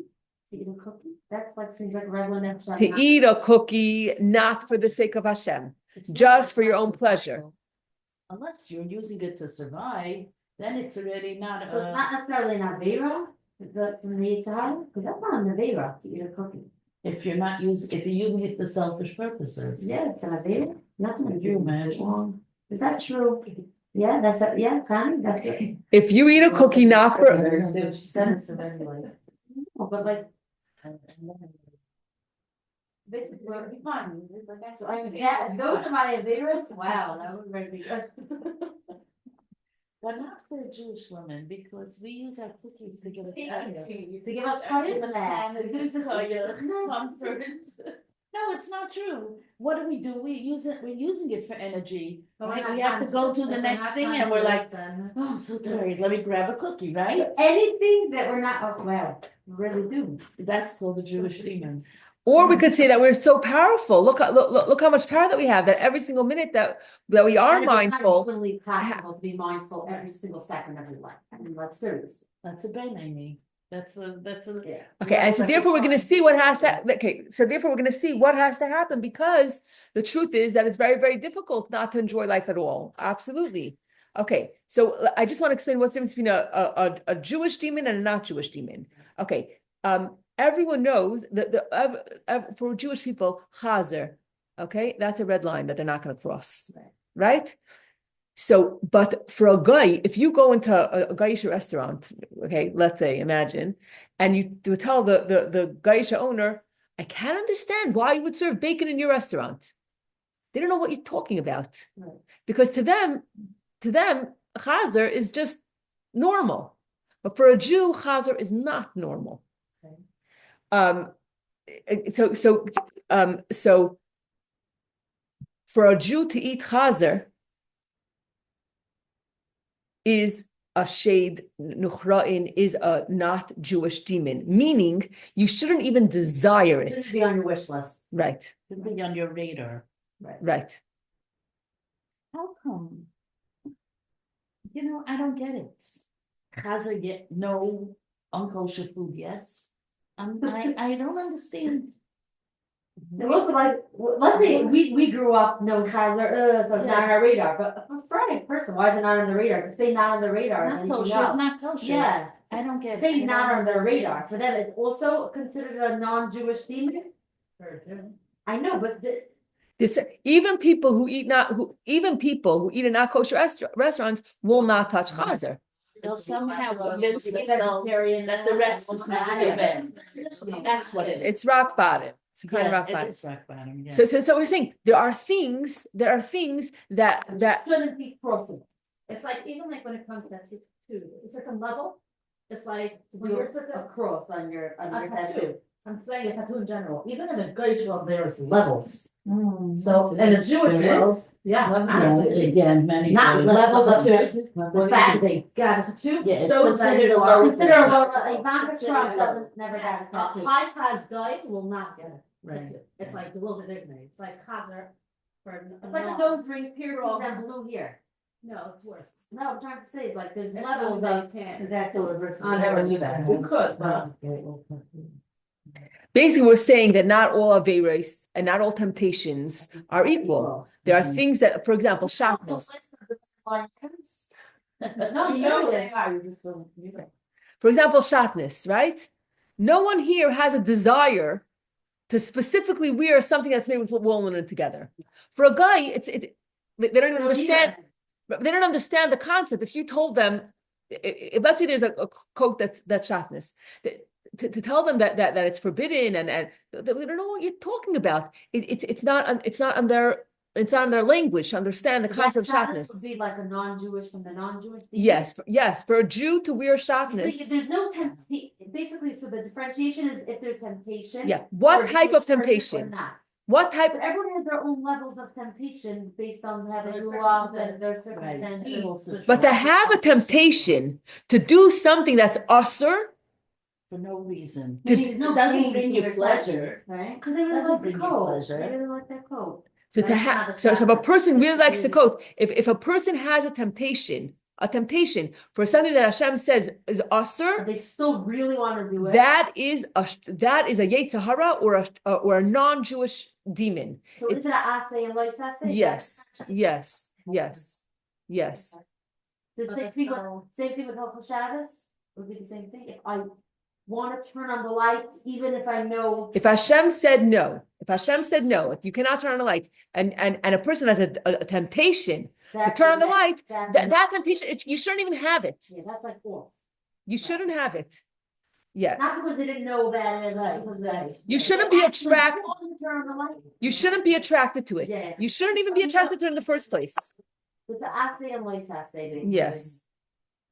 to eat a cookie, that's like, seems like regular Nefesh To Bahamis. eat a cookie, not for the sake of Hashem, It's not- just it's for your not own pleasure. survival. Unless you're using it to survive, then it's already not So it's not necessarily an Avera, but from the Yetzer Hara, because that's not an Avera to eat a cookie. if you're not using, if you're using it for selfish purposes. Yeah, it's an Avera, nothing. Could you imagine? Is that true? Yeah, that's it, yeah, Connie, that's it. If you eat a cookie not for, She said it, so then like. Oh, but like, basically, we're fine, like, that's, yeah, those are my favorites, wow, that was very good. But not for a Jewish woman, because we use our cookies to give us. To give us credit Give for us that. sanity, to tell you comfort. No, it's not true. What do? We're using it for energy, But we're right? not We have to go to the conscious. If we're next not thing and we're like, conscious, oh, I'm so tired, let me grab a cookie, right? anything that we're not, oh, wow, we really do. That's called the Jewish demon. or we could say that we're so powerful. Look how much power that we have, that every single minute that we are And it's not mindful. humanly possible to be mindful every single second of your life, I mean, like, seriously. That's a ben, Amy. That's a. Yeah. Okay, and so therefore we're going to see what has to. Okay, so therefore we're going to see what has to happen, because the truth is that it's very, very difficult not to enjoy life at all. Absolutely. Okay, so I just want to explain what's the difference between a Jewish demon and a not Jewish demon. Okay, everyone knows that for Jewish people, chazer, okay, that's a red line that they're not going to cross, right? So, but for a guy, if you go into a Gaisha restaurant, okay, let's say, imagine, and you do tell the Gaisha owner, I can't understand why you would serve bacon in your restaurant. They don't know what you're talking about. Right. Because to them, chazer is just normal. But for a Jew, chazer is not normal. Okay. So for a Jew to eat chazer is a shade, nuchra'in is a not Jewish demon, meaning you shouldn't even desire It it. shouldn't be on your wish list. Right, Should be on your radar. right. How come? I don't get it. Chazer get no unkosher food, yes? I don't understand. It was like, let's say we grew up knowing Chazer, so it's not on our radar, but for any person, why is it not on the radar? To say not on the radar is Not anything kosher, it's else. not kosher. Yeah, I don't get it. say I not don't on their understand. radar, for them, it's also considered a non-Jewish demon. I know, but Even people who eat in not kosher restaurants will not touch chazer. They'll somehow convince themselves that the rest is not so bad. That's what it is. It's rock bottom. It's kind of rock It bottom. is rock bottom, yeah. So we're saying there are things that shouldn't be crossing. It's like, even like when it comes to tattoos, it's a certain level. It's like when you're a cross on your tattoo. I'm saying a tattoo in general, even in a Jewish world, there's levels. So in the Jewish world, Again, many. not levels of tattoos. The fact they got a tattoo Yeah, it's shows that considered you a are low considered a thing. low. Ivanka Considered Trump a low. doesn't never got a tattoo. A high class guy will not get it. Right. It's like a little bit ignorant. It's like Chazer. It's like a nose ring piercings and blue here. No, it's worse. No, I'm trying to say is like there's levels of. Is that to reverse? I never knew that. We could, but. basically we're saying that not all averos and not all temptations are equal. There are things that, for example, shatnez. No, You know they are, you just don't. For example, shatnez, right? No one here has a desire to specifically wear something that's made with wool and linen together. For a guy, they don't even understand. They don't understand the concept. If you told them, if let's say there's a coat that's shatnez, to tell them that it's forbidden and they don't know what you're talking about. It's not on their language to understand the concept of shatnez. Would be like a non-Jewish from the non-Jewish. Yes, for a Jew to wear shatnez. There's no temptation. Basically, so the differentiation is if there's temptation. Yeah, what type of temptation? What type? But everyone has their own levels of temptation based on having grew up and their circumstances. But to have a temptation to do something that's usher. For no reason. It doesn't bring you pleasure. Right? Because they really like the coat. They really like that coat. So to have, so if a person really likes the coat, if a person has a temptation for something that Hashem says is usher, But they still really want to do it. that is a Yetzer Hara or a non-Jewish demon. So is it an assay and like assay? Yes. The same thing with Hilchos Shabbos would be the same thing. If I want to turn on the light, even if I know. If Hashem said no, if you cannot turn on the light, and a person has a temptation to turn on the light, that temptation, you shouldn't even have it. Yeah, that's like off. You shouldn't have it. Yeah. Not because they didn't know that. You shouldn't be attracted. Turn on the light. You shouldn't be attracted to it. Yeah. You shouldn't even be attracted to it in the first place. It's an assay and lois assay, basically. Yes.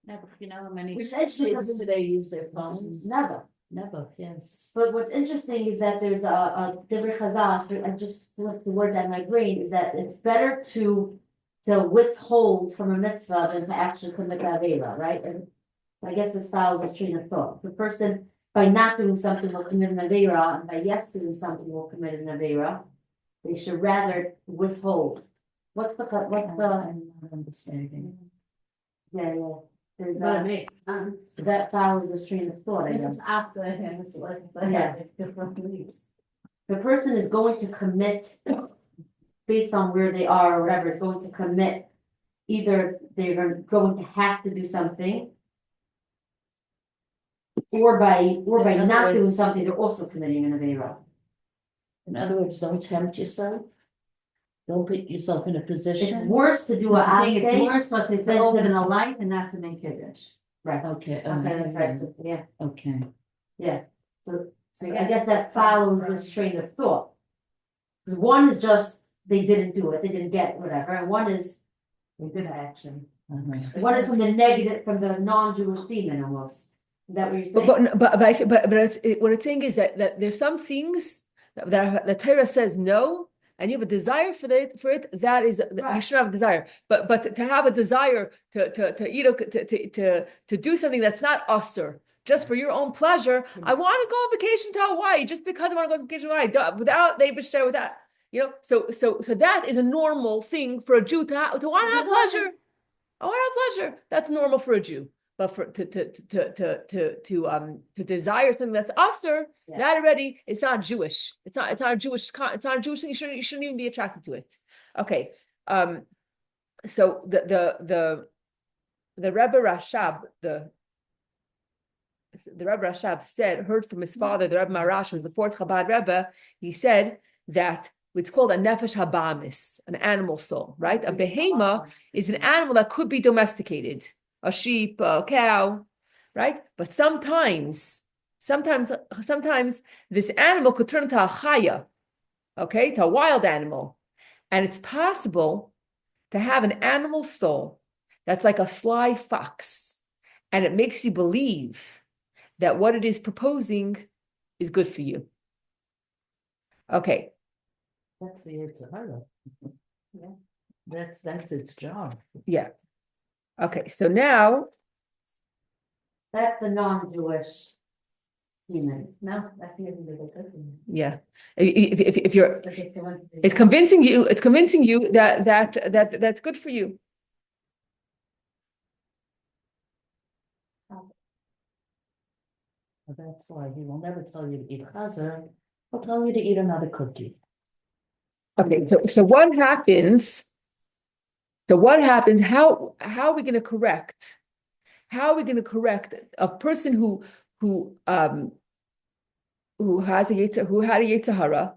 Never, you know how many Which actually kids doesn't- today use their phones? Never. Never, yes. But what's interesting is that there's a Divrei Chazal, I just flipped the words out of my brain, is that it's better to withhold from a mitzvah than to actually commit the Avera, right? And I guess this follows this train of thought. The person, by not doing something, will commit an Avera, and by yes doing something, will commit an Avera. They should rather withhold. What's the, I'm not understanding. yeah, there's What it a, makes. that follows this train of thought, I This guess. is Asa and it's like, Yeah. it's different leaves. The person is going to commit based on where they are or whatever, is going to commit. Either they're going to have to do something. Or by In other not doing words- something, they're also committing an Avera. In other words, don't tempt yourself. Don't put yourself in a It's position. worse to do a I think it's assay. worse, let's say, to then to- open a light and not to make kiddush. Right, Okay, okay, that's right, so, yeah, okay. so I guess that follows this train of thought. Because one is just, they didn't do it, they didn't get whatever, and one is, they did action. Uh-huh. One is from the negative, from the non-Jewish demon almost. Is that what you're saying? What it's saying is that there's some things that the Torah says no, and you have a desire for it. That is, you Right. should have a desire. But to have a desire to do something that's not usher, just for your own pleasure. I want to go on vacation to Hawaii just because I want to go on vacation to Hawaii without they share with that. So that is a normal thing for a Jew to want to have pleasure. I want to have pleasure. That's normal for a Jew. But for to desire something that's usher, Yeah. that already it's not Jewish. It's not a Jewish thing. You shouldn't even be attracted to it. Okay. So the Rebbe Rashab, the Rebbe Rashab heard from his father, the Rebbe Marash, who was the fourth Chabad Rebbe. He said that it's called a nefesh habamis, an animal soul, right? A behema is an animal that could be domesticated, a sheep, a cow, right? But sometimes this animal could turn into a chaya, okay, to a wild animal. And it's possible to have an animal soul that's like a sly fox, and it makes you believe that what it is proposing is good for you. Okay. That's the Yitzhara. Yeah. That's its job. Yeah. Okay. So now, That's the non-Jewish demon. No, that feels really good for me. yeah, if you're, But if they want to- it's convincing you that that's good for you. That's why he will never tell you to eat chazer. He'll tell you to eat another cookie. Okay. So what happens? How are we going to correct? How are we going to correct a person who had a Yetzer Hara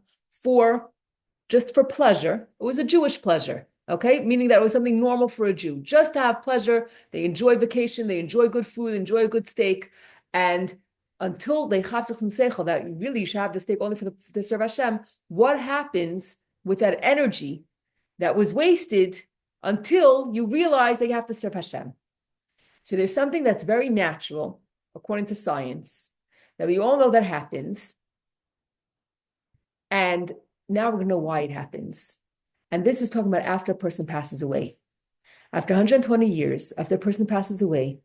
just for pleasure? It was a Jewish pleasure, okay? Meaning that it was something normal for a Jew, just to have pleasure. They enjoy vacation, they enjoy good food, enjoy a good steak, and until they chapsach some seichel that really you should have the steak only to serve Hashem. What happens with that energy that was wasted until you realize that you have to serve Hashem? So there's something that's very natural, according to science, that we all know that happens. And now we're going to know why it happens. And this is talking about after a person passes away. After 120 years, after a person passes away,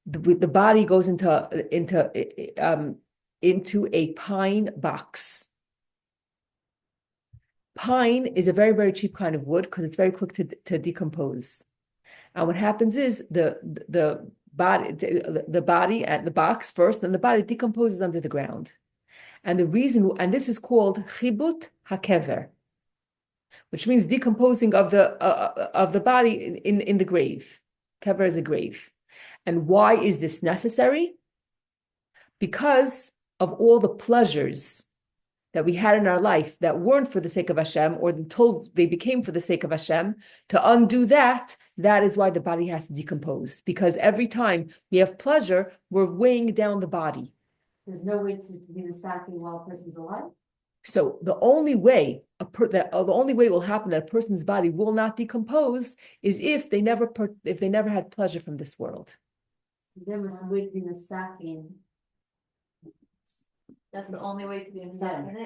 the body goes into a pine box. Pine is a very, very cheap kind of wood because it's very quick to decompose. And what happens is the body and the box first, then the body decomposes under the ground. And this is called chibut hakever, which means decomposing of the body in the grave. Kever is a grave. And why is this necessary? because of all the pleasures that we had in our life that weren't for the sake of Hashem, or until they became for the sake of Hashem, to undo that, that is why the body has to decompose. Because every time we have pleasure, we're weighing down the body. There's no way to be the stacking while a person's alive. So the only way the only way it will happen that a person's body will not decompose is if they never had pleasure from this world. There was a way to be the stacking. That's the only way to be in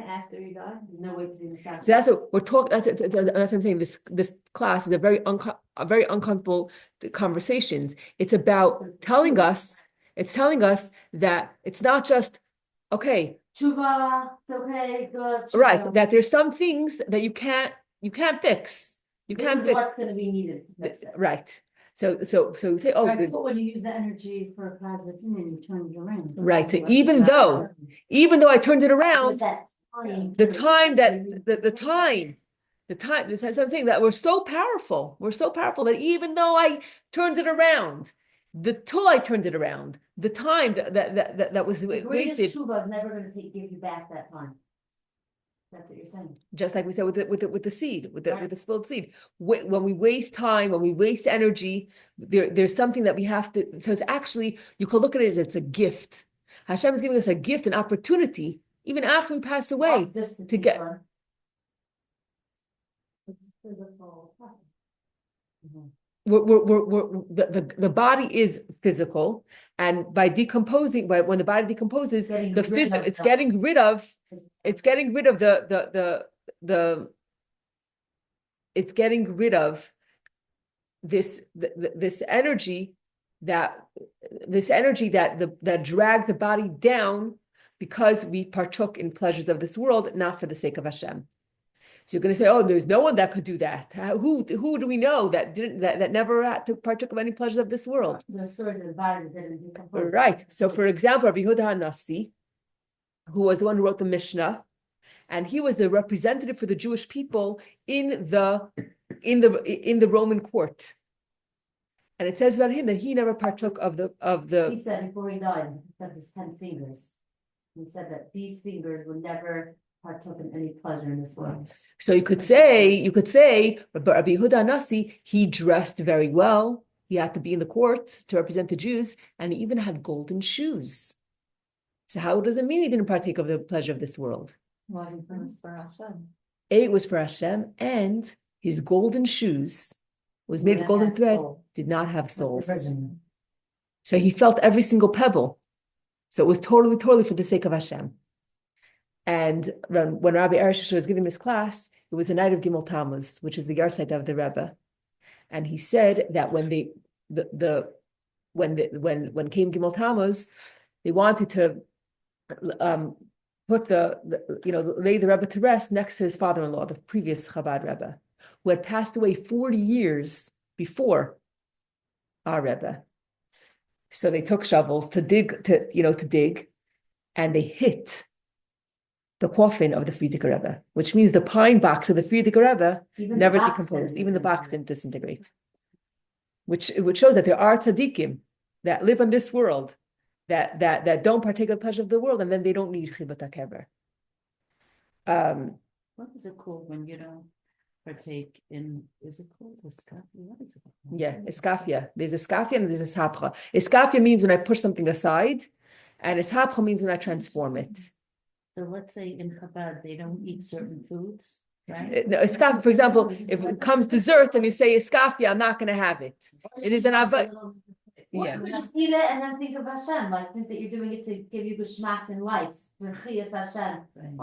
after you die. There's no way to be the stacking. So that's what we're talking. That's what I'm saying. This class is a very uncomfortable conversations. It's about telling us. It's telling us that it's not just okay. Tshuva, it's okay, it's good. Tshuva. Right, that there's some things that you can't fix. You This can't is fix. what's going to be needed. Right. So say, oh, Right, but when you use the energy for a positive thing, you turn it around. right. So even though I turned it around, the time. That's what I'm saying, that we're so powerful. We're so powerful that even though I turned it around, till I turned it around, the time that was The greatest wasted. tshuva is never going to give you back that time. That's what you're saying. Just like we said with the seed, with the Right. spilled seed. When we waste time, when we waste energy, there's something that we have to. So it's actually, you could look at it as it's a gift. Hashem is giving us a gift, an opportunity, even after we pass away, What's this to get. one? It's physical. The body is physical, and by decomposing, when the body decomposes, Getting the rid physical, of it's the- getting rid of it's getting rid of it's getting rid of this energy that dragged the body down because we partook in pleasures of this world, not for the sake of Hashem. So you're going to say, oh, there's no one that could do that. Who do we know that never partook of any pleasures of this world? The stories of the bodies that didn't decompose. Right. So for example, Rabbi Yehuda HaNasi, who was the one who wrote the Mishnah, and he was the representative for the Jewish people in the Roman court. And it says about him that he never partook of the. He said before he died, he had his 10 fingers. He said that these fingers would never partook in any pleasure in this world. So you could say, but Rabbi Yehuda HaNasi, he dressed very well. He had to be in the court to represent the Jews, and he even had golden shoes. So how does it mean he didn't partake of the pleasure of this world? Why it was for Hashem. It was for Hashem, and his golden shoes was made of golden thread, did not have soles. So he felt every single pebble. So it was totally for the sake of Hashem. And when Rabbi Eresh was giving this class, it was the night of Gimel Tammuz, which is the yahrzeit of the Rebbe. And he said that when came Gimel Tammuz, they wanted to put lay the Rebbe to rest next to his father-in-law, the previous Chabad Rebbe, who had passed away 40 years before our Rebbe. So they took shovels to dig, and they hit the coffin of the Frierdiker Rebbe, which means the pine box of the Frierdiker Rebbe never decomposed. Even the box didn't disintegrate. Which shows that there are tzaddikim that live on this world that don't partake of the pleasure of the world, and then they don't need chibut hakever. What is it called when you don't partake in, is it called iskafia? What is it called? Yeah, iskafia. There's iskafia and there's ishapcha. Iskafia means when I push something aside, and ishapcha means when I transform it. So let's say in Chabad, they don't eat certain foods, right? No, iskafia, for example, if it comes dessert and you say iskafia, I'm not going to have it. It is an ava. Yeah. You just eat it and then think of Hashem, like think that you're doing it to give you geschmack in life. Rechiyas Hashem.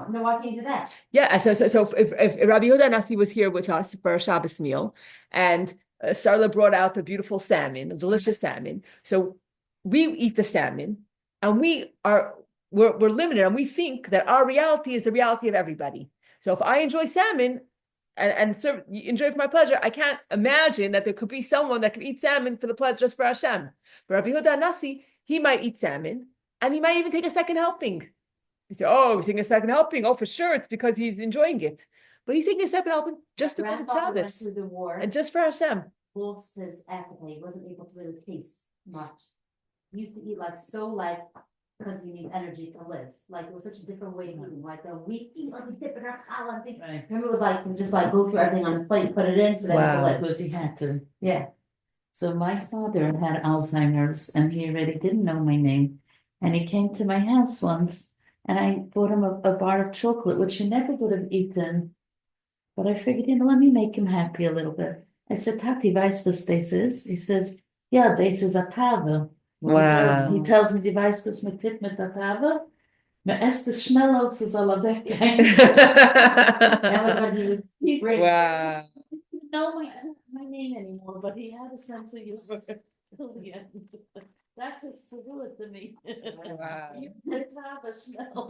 No, why can't you do that? Yeah, so if Rabbi Yehuda HaNasi was here with us for a Shabbos meal, and Starla brought out the beautiful salmon, a delicious salmon, so we eat the salmon, and we're limited, and we think that our reality is the reality of everybody. So if I enjoy salmon and enjoy it for my pleasure, I can't imagine that there could be someone that could eat salmon for the pleasure just for Hashem. But Rabbi Yehuda HaNasi, he might eat salmon, and he might even take a second helping. You say, oh, he's taking a second helping. Oh, for sure, it's because he's enjoying it. But he's taking a second helping just because it's Grandfather went Shabbos through the war, and just for Hashem. lost his appetite. He wasn't able to really taste much. He used to eat like because we need energy to live. Like, it was such a different way of eating, like, we eat, like, we dip in our challah and things. Right, Remember, it was like, we just like go through everything on a plate, put it in, so then Wow. to live. because he had to. Yeah. So my father had Alzheimer's and he already didn't know my name. And he came to my house once and I bought him a bar of chocolate, which he never would have eaten. But I figured, let me make him happy a little bit. I said, Tati, weißt was this is? He says, yeah, this is a tave. Wow. He tells me, die weißt was mit dit mit der tave? Me esst es schnell aus, es soll weggehen. That was when he was He great. Wow. didn't know my name anymore, but he had a sense of humor. Yeah. That's just to do it to me. Wow. You let's have a schnell.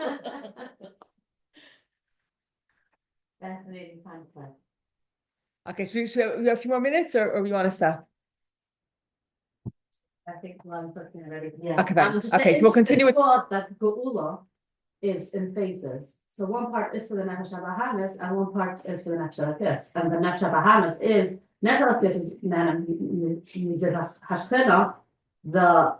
Fascinating concept. Okay, should we have a few more minutes or we want to stop? I think a lot of person already. Yeah. Okay, fine. Just Okay, the so we'll continue with- thought that Geula is in phases. So one part is for the Nefesh HaBahamis and one part is for the Nefesh HaLakis. And the Nefesh HaBahamis is, Nefesh HaLakis is Mizir Hashchena. The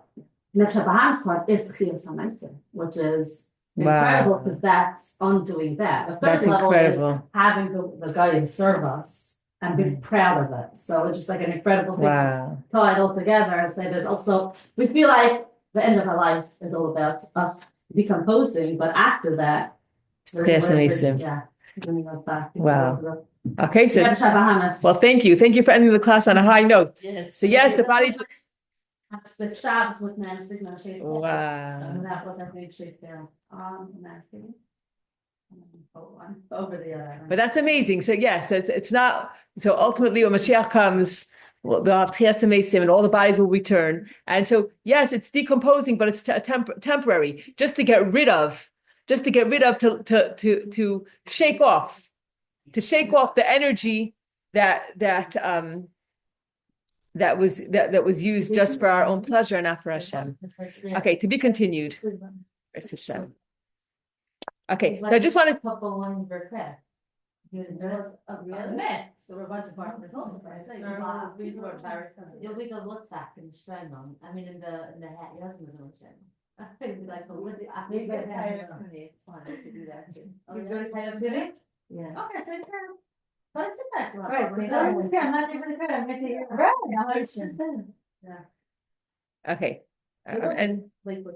Nefesh HaBahamis part is Tchias HaMeisim, which is incredible Wow. because that's undoing that. The third That's level incredible. is having the guy serve us and be proud of it. So it's just like an incredible thing Wow. tie it all together and say there's also, we feel like the end of our life is all about us decomposing, but after that. Tchias HaMeisim. Yeah. bringing us back. Wow. Okay, so Nefesh HaBahamis. well, thank you. Thank you for ending the class on a high note. Yes. So yes, the body. The Shabbos with man speaking on Shakespeare. Wow. And that was, I think, Shakespeare, man speaking. One over the other. But that's amazing. So yes, it's not, so ultimately when Mashiach comes, well, they'll have Tchias HaMeisim and all the bodies will return. And so yes, it's decomposing, but it's temporary, just to get rid of, to shake off, the energy that was used just for our own pleasure and not for Hashem. Okay, to be continued. It's Hashem. Okay, so I just wanted. Couple lines per craft. There was a mix, there were a bunch of parts, there's also, you'll be the look back in the strand on, I mean, in the hat, your husband doesn't want strand on. It'd be like, so with the. You got tired of me, it's fine, I could do that too. Oh, You yeah? go to kind of today? Yeah. Okay, so you're, but it's a nice one. Right, so I don't care, I'm not there for the credit, I'm gonna take it. Right, now I was just saying. Okay, and Like with,